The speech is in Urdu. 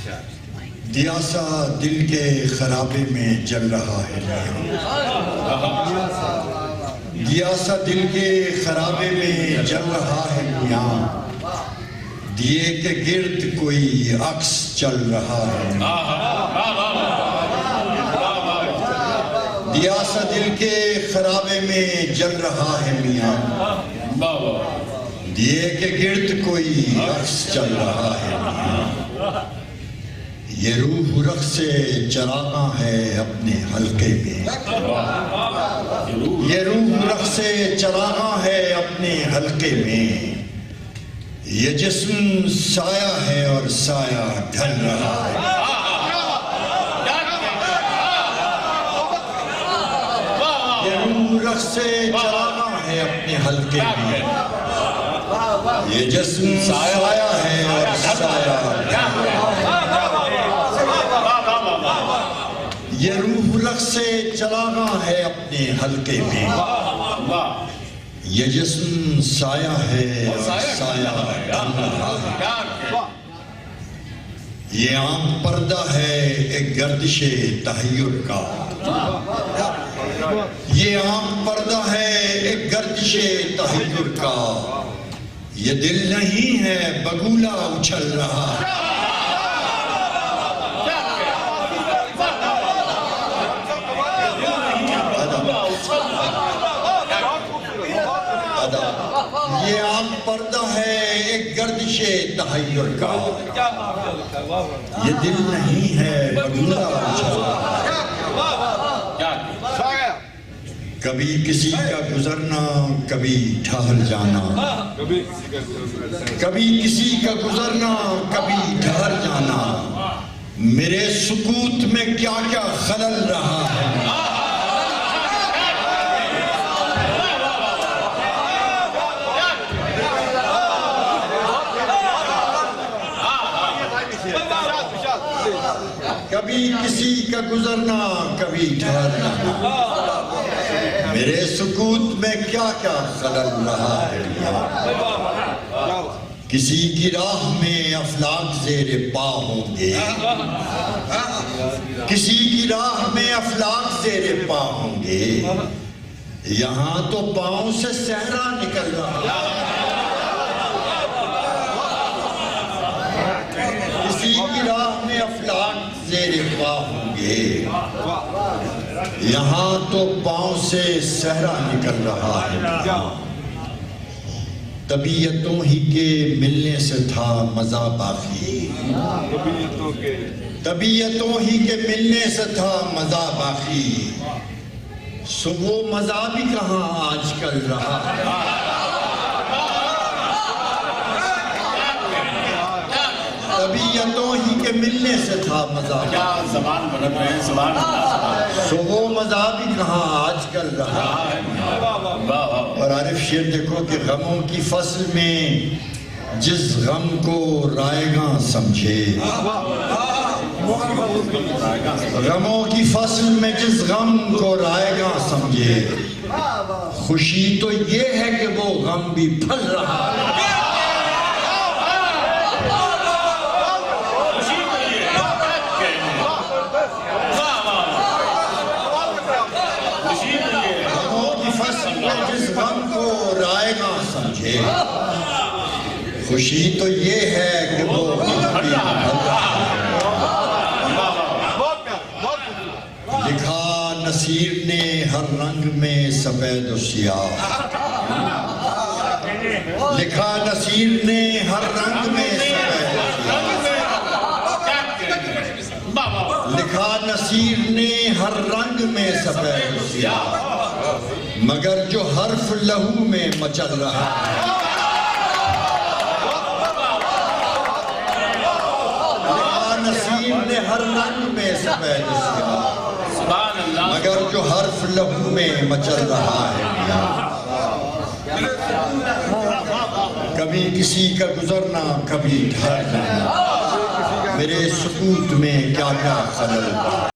دیا سا دل کے خرابے میں جل رہا ہے دیا سا دل کے خرابے میں جل رہا ہے میاں دیے کے گرد کوئی عکس چل رہا ہے دیا سا دل کے خرابے میں جل رہا ہے میاں دیے کے گرد کوئی عکس چل رہا ہے میاں یہ روح رقص چراغاں ہے اپنے حلقے میں یہ روح رقص چراغاں ہے اپنے حلقے میں یہ جسم سایہ ہے اور سایہ ڈھل رہا ہے یہ روح رقص چراغاں ہے اپنے حلقے میں یہ جسم سایہ ہے اور سایہ ڈھل رہا ہے یہ روح رقص چراغاں ہے اپنے حلقے میں یہ جسم سایہ ہے اور سایہ ڈھل رہا ہے یہ آنکھ پردہ ہے ایک گردش تحیر کا یہ آنکھ پردہ ہے ایک گردش تحیر کا یہ دل نہیں ہے بگولا اچھل رہا ہے یہ آنکھ پردہ ہے ایک گردش تحیر کا یہ دل نہیں ہے بگولا اچھل کبھی کسی کا گزرنا کبھی ٹھہر جانا کبھی کسی کا گزرنا کبھی ٹھہر جانا میرے سکوت میں کیا کیا خلل رہا ہے کبھی کسی کا گزرنا کبھی ٹھہر جانا میرے سکوت میں کیا کیا خلل رہا ہے کسی کی راہ میں افلاک زیر پا ہوں گے کسی کی راہ میں افلاک زیر پا ہوں گے یہاں تو پاؤں سے صحرا نکل رہا ہے کسی کی راہ میں افلاک زیر پا ہوں گے یہاں تو پاؤں سے صحرا نکل رہا ہے طبیعتوں ہی کے ملنے سے تھا مزہ باقی طبیعتوں ہی کے ملنے سے تھا مزہ باقی سو وہ مزہ بھی کہاں آج کل رہا ہے طبیعتوں ہی کے ملنے سے تھا مزہ کیا زبان بلند رہے ہیں زبان سو وہ مزہ بھی کہاں آج کل رہا ہے اور عارف شیر دیکھو کہ غموں کی فصل میں جس غم کو رائے گاں سمجھے غموں کی فصل میں جس غم کو رائے گاں سمجھے خوشی تو یہ ہے کہ وہ غم بھی پھل رہا ہے جس غم کو رائے گاں سمجھے خوشی تو یہ ہے کہ وہ لکھا نصیر نے ہر رنگ میں سفید و سیاہ لکھا نصیر نے ہر رنگ میں سفید و سیاہ لکھا نصیر نے ہر رنگ میں سفید و سیاہ مگر جو حرف لہو میں مچل رہا ہے لکھا نصیر نے ہر رنگ میں سفید سیاہ مگر جو حرف لہو میں مچل رہا ہے کبھی کسی کا گزرنا کبھی ٹھہر جانا میرے سکوت میں کیا کیا خلل